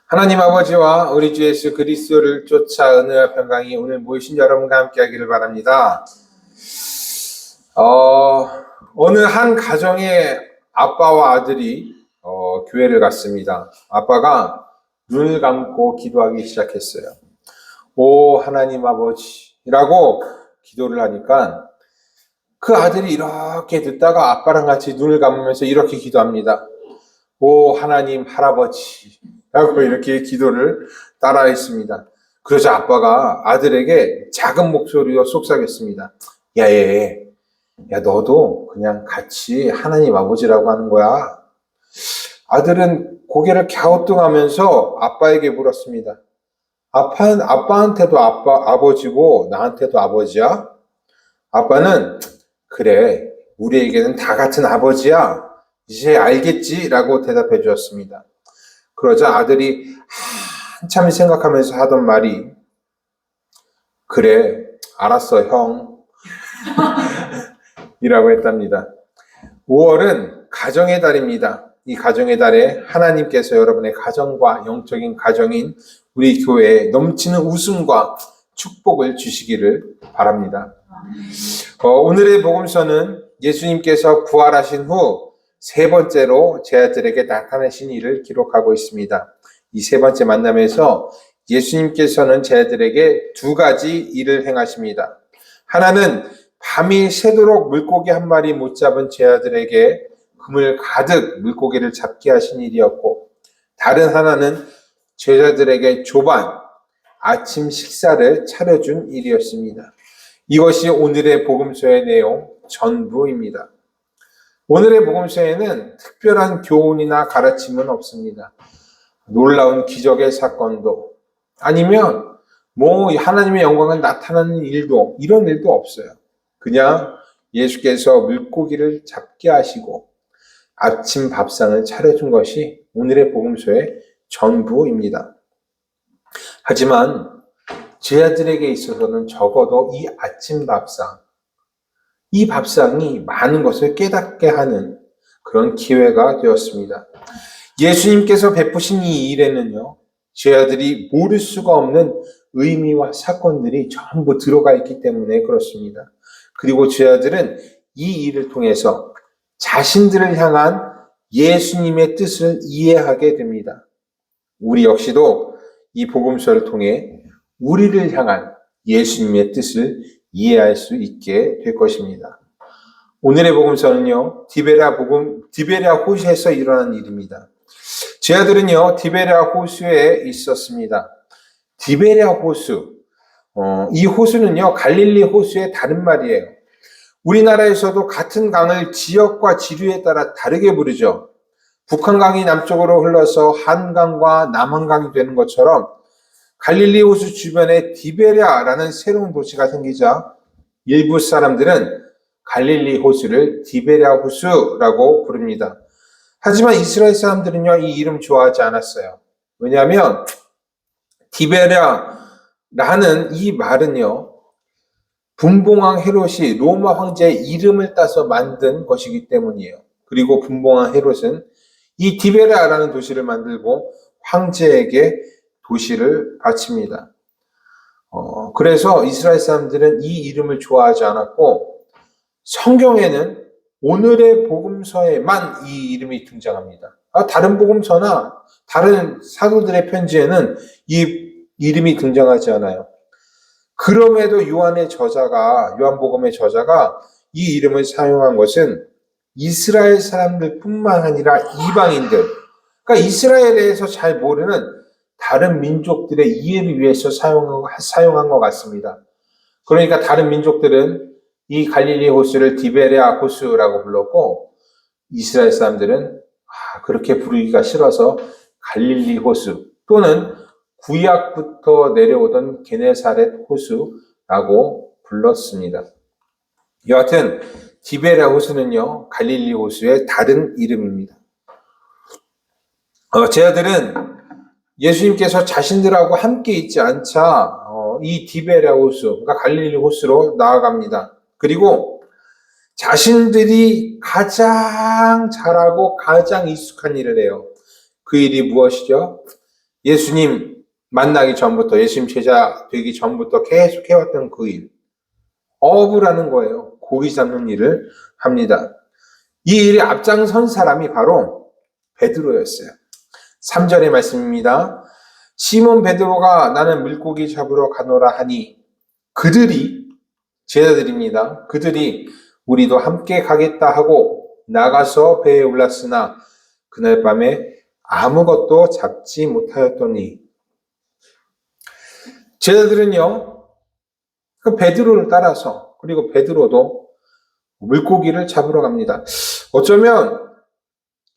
하나님 아버지와 우리 주 예수 그리스도를 쫓아 은혜와 평강이 오늘 모이신 여러분과 함께 하기를 바랍니다. 어느 한 가정의 아빠와 아들이 교회를 갔습니다. 아빠가 눈을 감고 기도하기 시작했어요. 오 하나님 아버지라고 기도를 하니까 그 아들이 이렇게 듣다가 아빠랑 같이 눈을 감으면서 이렇게 기도합니다. 오 하나님 할아버지 라고 이렇게 기도를 따라했습니다. 그러자 아빠가 아들에게 작은 목소리로 속삭였습니다. 야 너도 그냥 같이 하나님 아버지라고 하는 거야. 아들은 고개를 갸우뚱하면서 아빠에게 물었습니다. 아빠한테도 아버지고 나한테도 아버지야? 아빠는 그래 우리에게는 다 같은 아버지야. 이제 알겠지? 라고 대답해 주었습니다. 그러자 아들이 한참 생각하면서 하던 말이 그래 알았어 형 이라고 했답니다. 5월은 가정의 달입니다. 이 가정의 달에 하나님께서 여러분의 가정과 영적인 가정인 우리 교회에 넘치는 웃음과 축복을 주시기를 바랍니다. 오늘의 복음서는 예수님께서 부활하신 후 세 번째로 제 아들에게 나타나신 일을 기록하고 있습니다. 이 세 번째 만남에서 예수님께서는 제 아들에게 두 가지 일을 행하십니다. 하나는 밤이 새도록 물고기 한 마리 못 잡은 제 아들에게 그물 가득 물고기를 잡게 하신 일이었고, 다른 하나는 제자들에게 조반 아침 식사를 차려준 일이었습니다. 이것이 오늘의 복음서의 내용 전부입니다. 오늘의 복음서에는 특별한 교훈이나 가르침은 없습니다. 놀라운 기적의 사건도 아니면 하나님의 영광을 나타나는 일도 이런 일도 없어요. 그냥 예수께서 물고기를 잡게 하시고 아침 밥상을 차려준 것이 오늘의 복음서의 전부입니다. 하지만 제 아들에게 있어서는 적어도 이 아침 밥상, 이 밥상이 많은 것을 깨닫게 하는 그런 기회가 되었습니다. 예수님께서 베푸신 이 일에는요, 제 아들이 모를 수가 없는 의미와 사건들이 전부 들어가 있기 때문에 그렇습니다. 그리고 제 아들은 이 일을 통해서 자신들을 향한 예수님의 뜻을 이해하게 됩니다. 우리 역시도 이 복음서를 통해 우리를 향한 예수님의 뜻을 이해할 수 있게 될 것입니다. 오늘의 복음서는요, 디베랴 호수에서 일어난 일입니다. 제 아들은요, 디베랴 호수에 있었습니다. 디베랴 호수. 이 호수는요, 갈릴리 호수의 다른 말이에요. 우리나라에서도 같은 강을 지역과 지류에 따라 다르게 부르죠. 북한강이 남쪽으로 흘러서 한강과 남한강이 되는 것처럼 갈릴리 호수 주변에 디베랴라는 새로운 도시가 생기자 일부 사람들은 갈릴리 호수를 디베랴 호수라고 부릅니다. 하지만 이스라엘 사람들은요, 이 이름 좋아하지 않았어요. 왜냐하면 디베랴라는 이 말은요, 분봉왕 헤롯이 로마 황제의 이름을 따서 만든 것이기 때문이에요. 그리고 분봉왕 헤롯은 이 디베랴라는 도시를 만들고 황제에게 도시를 바칩니다. 그래서 이스라엘 사람들은 이 이름을 좋아하지 않았고, 성경에는 오늘의 복음서에만 이 이름이 등장합니다. 다른 복음서나 다른 사도들의 편지에는 이 이름이 등장하지 않아요. 그럼에도 요한복음의 저자가 이 이름을 사용한 것은 이스라엘 사람들뿐만 아니라 이방인들, 그러니까 이스라엘에 대해서 잘 모르는 다른 민족들의 이해를 위해서 사용한 것 같습니다. 그러니까 다른 민족들은 이 갈릴리 호수를 디베랴 호수라고 불렀고, 이스라엘 사람들은 그렇게 부르기가 싫어서 갈릴리 호수 또는 구약부터 내려오던 게네사렛 호수라고 불렀습니다. 여하튼 디베랴 호수는요, 갈릴리 호수의 다른 이름입니다. 제 아들은 예수님께서 자신들하고 함께 있지 않자 이 디베랴 호수, 그러니까 갈릴리 호수로 나아갑니다. 그리고 자신들이 가장 잘하고 가장 익숙한 일을 해요. 그 일이 무엇이죠? 예수님 만나기 전부터, 예수님 제자 되기 전부터 계속 해왔던 그 일. 어업을 하는 거예요. 고기 잡는 일을 합니다. 이 일에 앞장선 사람이 바로 베드로였어요. 3절의 말씀입니다. 시몬 베드로가 나는 물고기 잡으러 가노라 하니 그들이, 제자들입니다. 그들이 우리도 함께 가겠다 하고 나가서 배에 올랐으나 그날 밤에 아무것도 잡지 못하였더니. 제자들은요, 그 베드로를 따라서, 그리고 베드로도 물고기를 잡으러 갑니다. 어쩌면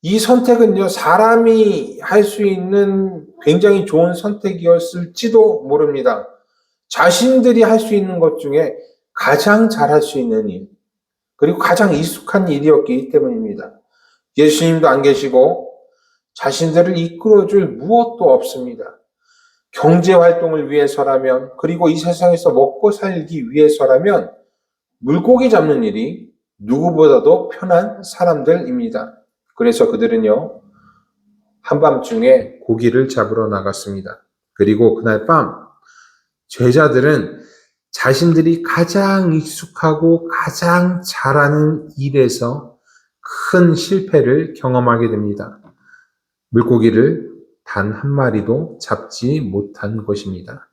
이 선택은요, 사람이 할 수 있는 굉장히 좋은 선택이었을지도 모릅니다. 자신들이 할 수 있는 것 중에 가장 잘할 수 있는 일, 그리고 가장 익숙한 일이었기 때문입니다. 예수님도 안 계시고 자신들을 이끌어줄 무엇도 없습니다. 경제활동을 위해서라면, 그리고 이 세상에서 먹고 살기 위해서라면 물고기 잡는 일이 누구보다도 편한 사람들입니다. 그래서 그들은요, 한밤중에 고기를 잡으러 나갔습니다. 그리고 그날 밤 제자들은 자신들이 가장 익숙하고 가장 잘하는 일에서 큰 실패를 경험하게 됩니다. 물고기를 단 한 마리도 잡지 못한 것입니다.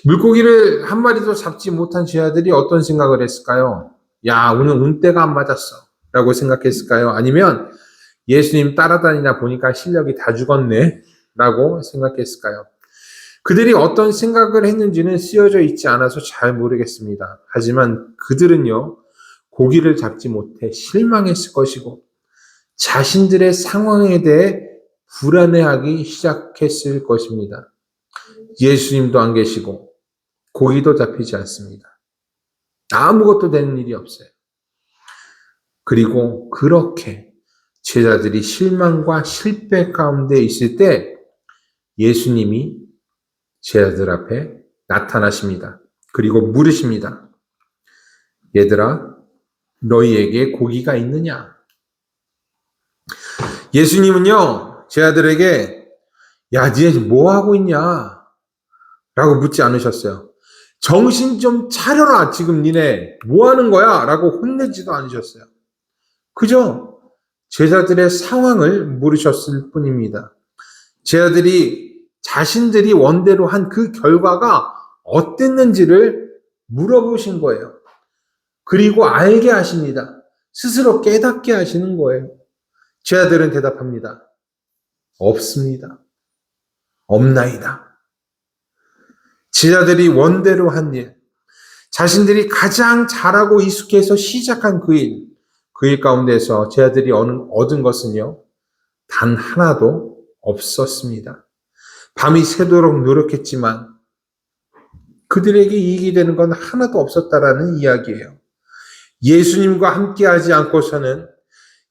물고기를 한 마리도 잡지 못한 제자들이 어떤 생각을 했을까요? 야, 오늘 운때가 안 맞았어 라고 생각했을까요? 아니면 예수님 따라다니다 보니까 실력이 다 죽었네 라고 생각했을까요? 그들이 어떤 생각을 했는지는 쓰여져 있지 않아서 잘 모르겠습니다. 하지만 그들은요, 고기를 잡지 못해 실망했을 것이고 자신들의 상황에 대해 불안해하기 시작했을 것입니다. 예수님도 안 계시고 고기도 잡히지 않습니다. 아무것도 되는 일이 없어요. 그리고 그렇게 제자들이 실망과 실패 가운데 있을 때 예수님이 제자들 앞에 나타나십니다. 그리고 물으십니다. 얘들아, 너희에게 고기가 있느냐? 예수님은요, 제자들에게 야, 니네 뭐 하고 있냐? 라고 묻지 않으셨어요. 정신 좀 차려라. 지금 니네 뭐 하는 거야? 라고 혼내지도 않으셨어요. 그저 제자들의 상황을 물으셨을 뿐입니다. 제자들이 자신들이 원대로 한 그 결과가 어땠는지를 물어보신 거예요. 그리고 알게 하십니다. 스스로 깨닫게 하시는 거예요. 제자들은 대답합니다. 없습니다. 없나이다. 제자들이 원대로 한 일, 자신들이 가장 잘하고 익숙해서 시작한 그 일 가운데서 제자들이 얻은 것은요, 단 하나도 없었습니다. 밤이 새도록 노력했지만 그들에게 이익이 되는 건 하나도 없었다라는 이야기예요. 예수님과 함께하지 않고서는,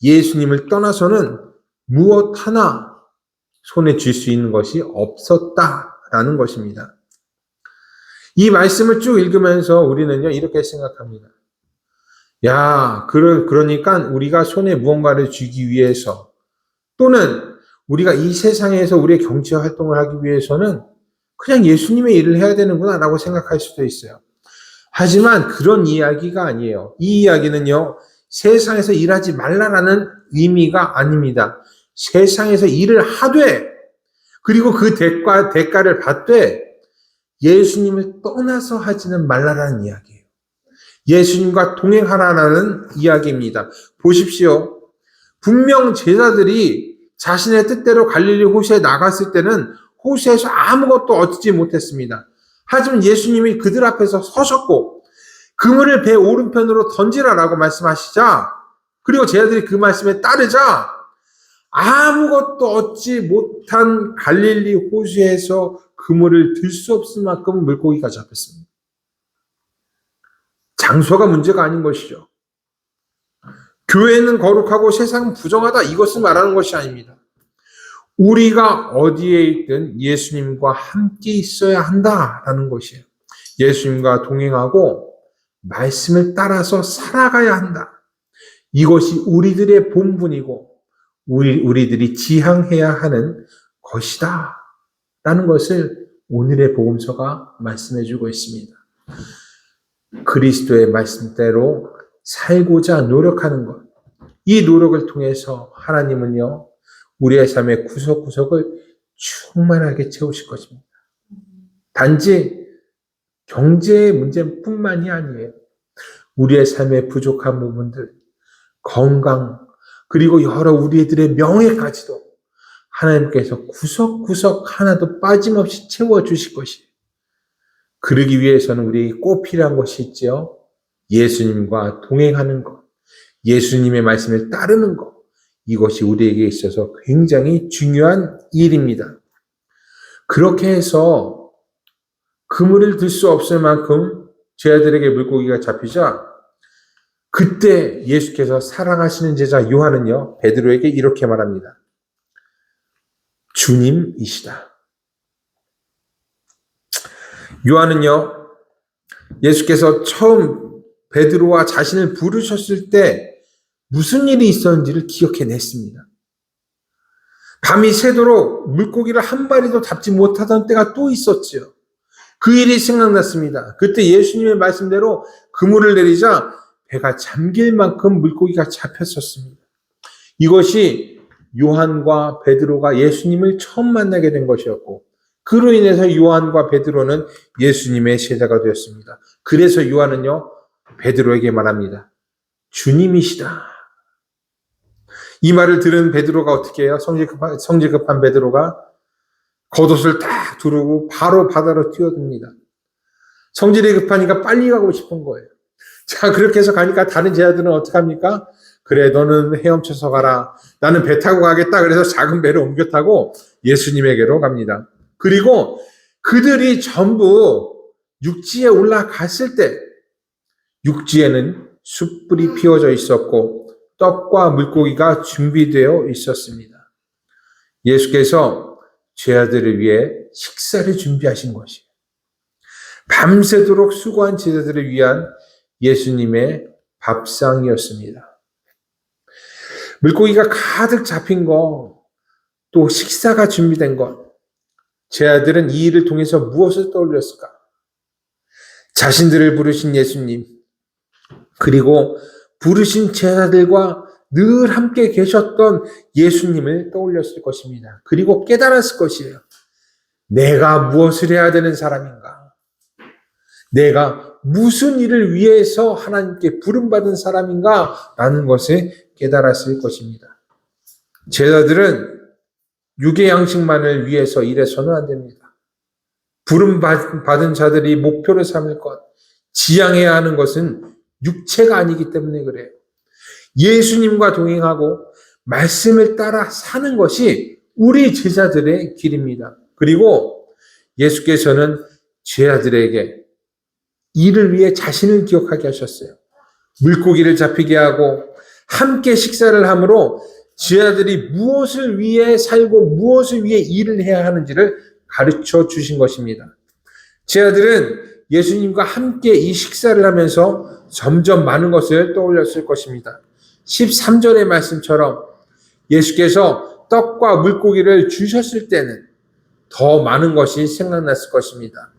예수님을 떠나서는 무엇 하나 손에 쥘 수 있는 것이 없었다라는 것입니다. 이 말씀을 쭉 읽으면서 우리는요, 이렇게 생각합니다. 야, 그러니까 우리가 손에 무언가를 쥐기 위해서, 또는 우리가 이 세상에서 우리의 경제 활동을 하기 위해서는 그냥 예수님의 일을 해야 되는구나 라고 생각할 수도 있어요. 하지만 그런 이야기가 아니에요. 이 이야기는요, 세상에서 일하지 말라라는 의미가 아닙니다. 세상에서 일을 하되, 그리고 그 대가를 받되 예수님을 떠나서 하지는 말라라는 이야기예요. 예수님과 동행하라라는 이야기입니다. 보십시오. 분명 제자들이 자신의 뜻대로 갈릴리 호수에 나갔을 때는 호수에서 아무것도 얻지 못했습니다. 하지만 예수님이 그들 앞에서 서셨고 그물을 배 오른편으로 던지라라고 말씀하시자, 그리고 제자들이 그 말씀에 따르자 아무것도 얻지 못한 갈릴리 호수에서 그물을 들 수 없을 만큼 물고기가 잡혔습니다. 장소가 문제가 아닌 것이죠. 교회는 거룩하고 세상은 부정하다, 이것을 말하는 것이 아닙니다. 우리가 어디에 있든 예수님과 함께 있어야 한다라는 것이에요. 예수님과 동행하고 말씀을 따라서 살아가야 한다. 이것이 우리들의 본분이고 우리들이 지향해야 하는 것이다 라는 것을 오늘의 복음서가 말씀해 주고 있습니다. 그리스도의 말씀대로 살고자 노력하는 것, 이 노력을 통해서 하나님은요 우리의 삶의 구석구석을 충만하게 채우실 것입니다. 단지 경제의 문제뿐만이 아니에요. 우리의 삶의 부족한 부분들, 건강, 그리고 여러 우리들의 명예까지도 하나님께서 구석구석 하나도 빠짐없이 채워주실 것이에요. 그러기 위해서는 우리에게 꼭 필요한 것이 있지요. 예수님과 동행하는 것, 예수님의 말씀을 따르는 것, 이것이 우리에게 있어서 굉장히 중요한 일입니다. 그렇게 해서 그물을 들 수 없을 만큼 제자들에게 물고기가 잡히자 그때 예수께서 사랑하시는 제자 요한은요 베드로에게 이렇게 말합니다. 주님이시다. 요한은요 예수께서 처음 베드로와 자신을 부르셨을 때 무슨 일이 있었는지를 기억해냈습니다. 밤이 새도록 물고기를 한 마리도 잡지 못하던 때가 또 있었지요. 그 일이 생각났습니다. 그때 예수님의 말씀대로 그물을 내리자 배가 잠길 만큼 물고기가 잡혔었습니다. 이것이 요한과 베드로가 예수님을 처음 만나게 된 것이었고 그로 인해서 요한과 베드로는 예수님의 제자가 되었습니다. 그래서 요한은요 베드로에게 말합니다. 주님이시다. 이 말을 들은 베드로가 어떻게 해요? 성질 급한 베드로가 겉옷을 딱 두르고 바로 바다로 뛰어듭니다. 성질이 급하니까 빨리 가고 싶은 거예요. 자, 그렇게 해서 가니까 다른 제자들은 어떻게 합니까? 그래, 너는 헤엄쳐서 가라. 나는 배 타고 가겠다. 그래서 작은 배를 옮겨 타고 예수님에게로 갑니다. 그리고 그들이 전부 육지에 올라갔을 때 육지에는 숯불이 피워져 있었고 떡과 물고기가 준비되어 있었습니다. 예수께서 제자들을 위해 식사를 준비하신 것이에요. 밤새도록 수고한 제자들을 위한 예수님의 밥상이었습니다. 물고기가 가득 잡힌 것, 또 식사가 준비된 것, 제자들은 이 일을 통해서 무엇을 떠올렸을까? 자신들을 부르신 예수님, 그리고 부르신 제자들과 늘 함께 계셨던 예수님을 떠올렸을 것입니다. 그리고 깨달았을 것이에요. 내가 무엇을 해야 되는 사람인가? 내가 무슨 일을 위해서 하나님께 부름받은 사람인가? 라는 것을 깨달았을 것입니다. 제자들은 육의 양식만을 위해서 일해서는 안 됩니다. 부름받은 자들이 목표를 삼을 것, 지향해야 하는 것은 육체가 아니기 때문에 그래요. 예수님과 동행하고 말씀을 따라 사는 것이 우리 제자들의 길입니다. 그리고 예수께서는 제자들에게 이를 위해 자신을 기억하게 하셨어요. 물고기를 잡히게 하고 함께 식사를 함으로 제자들이 무엇을 위해 살고 무엇을 위해 일을 해야 하는지를 가르쳐 주신 것입니다. 제자들은 예수님과 함께 이 식사를 하면서 점점 많은 것을 떠올렸을 것입니다. 13절의 말씀처럼 예수께서 떡과 물고기를 주셨을 때는 더 많은 것이 생각났을 것입니다.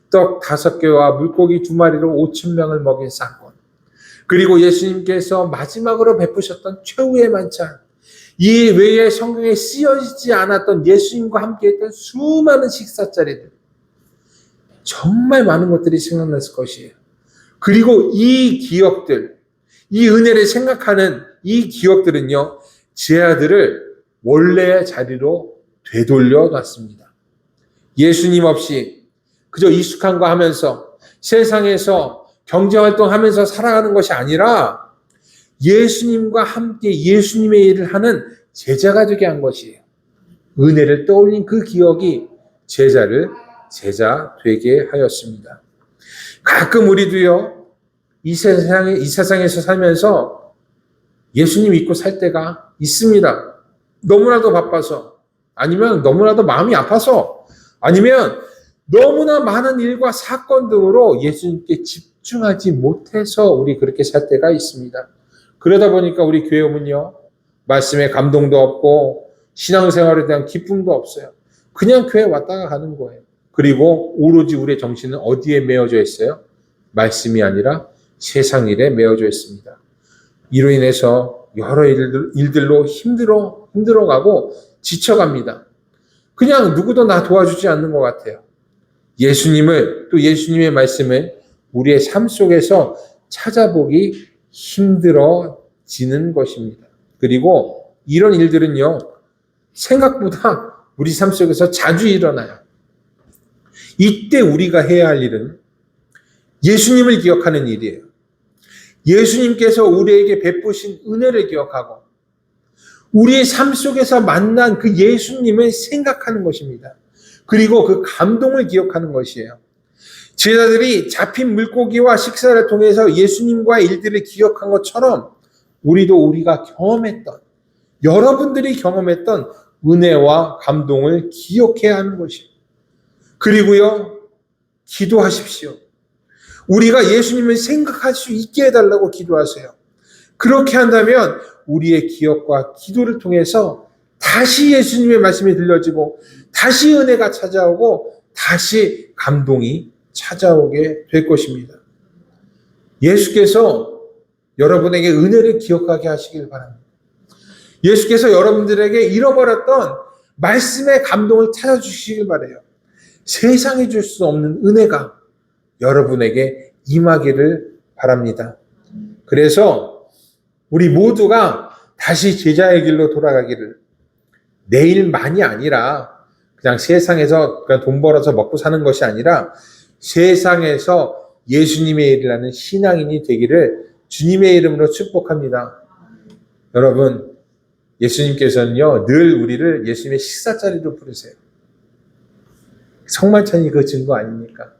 떡 5개와 물고기 2마리로 5,000명을 먹인 사건, 그리고 예수님께서 마지막으로 베푸셨던 최후의 만찬, 이 외에 성경에 쓰여지지 않았던 예수님과 함께했던 수많은 식사 자리들, 정말 많은 것들이 생각났을 것이에요. 그리고 이 기억들, 이 은혜를 생각하는 이 기억들은요, 제자들을 원래의 자리로 되돌려 놨습니다. 예수님 없이 그저 익숙한 거 하면서 세상에서 경제활동하면서 살아가는 것이 아니라 예수님과 함께 예수님의 일을 하는 제자가 되게 한 것이에요. 은혜를 떠올린 그 기억이 제자를 제자 되게 하였습니다. 가끔 우리도요, 이 세상에서 살면서 예수님 믿고 살 때가 있습니다. 너무나도 바빠서, 아니면 너무나도 마음이 아파서, 아니면 너무나 많은 일과 사건 등으로 예수님께 집중하지 못해서 우리 그렇게 살 때가 있습니다. 그러다 보니까 우리 교회 오면요, 말씀에 감동도 없고 신앙생활에 대한 기쁨도 없어요. 그냥 교회 왔다가 가는 거예요. 그리고 오로지 우리의 정신은 어디에 메어져 있어요? 말씀이 아니라 세상 일에 메어져 있습니다. 이로 인해서 여러 일들로 힘들어가고 지쳐갑니다. 그냥 누구도 나 도와주지 않는 것 같아요. 예수님을, 또 예수님의 말씀을 우리의 삶 속에서 찾아보기 힘들어지는 것입니다. 그리고 이런 일들은요, 생각보다 우리 삶 속에서 자주 일어나요. 이때 우리가 해야 할 일은 예수님을 기억하는 일이에요. 예수님께서 우리에게 베푸신 은혜를 기억하고 우리의 삶 속에서 만난 그 예수님을 생각하는 것입니다. 그리고 그 감동을 기억하는 것이에요. 제자들이 잡힌 물고기와 식사를 통해서 예수님과의 일들을 기억한 것처럼 우리도 우리가 경험했던, 여러분들이 경험했던 은혜와 감동을 기억해야 하는 것이에요. 그리고요, 기도하십시오. 우리가 예수님을 생각할 수 있게 해달라고 기도하세요. 그렇게 한다면 우리의 기억과 기도를 통해서 다시 예수님의 말씀이 들려지고 다시 은혜가 찾아오고 다시 감동이 찾아오게 될 것입니다. 예수께서 여러분에게 은혜를 기억하게 하시길 바랍니다. 예수께서 여러분들에게 잃어버렸던 말씀의 감동을 찾아주시길 바라요. 세상에 줄 수 없는 은혜가 여러분에게 임하기를 바랍니다. 그래서 우리 모두가 다시 제자의 길로 돌아가기를, 내일만이 아니라 그냥 세상에서 그냥 돈 벌어서 먹고 사는 것이 아니라 세상에서 예수님의 일을 하는 신앙인이 되기를 주님의 이름으로 축복합니다. 여러분, 예수님께서는요, 늘 우리를 예수님의 식사자리로 부르세요. 성만찬이 그 증거 아닙니까?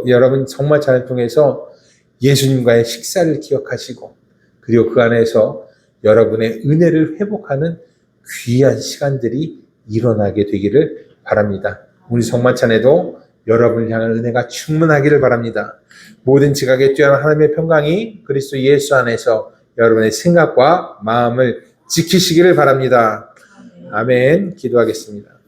여러분, 성만찬을 통해서 예수님과의 식사를 기억하시고 그리고 그 안에서 여러분의 은혜를 회복하는 귀한 시간들이 일어나게 되기를 바랍니다. 우리 성만찬에도 여러분을 향한 은혜가 충만하기를 바랍니다. 모든 지각에 뛰어난 하나님의 평강이 그리스도 예수 안에서 여러분의 생각과 마음을 지키시기를 바랍니다. 아멘. 기도하겠습니다.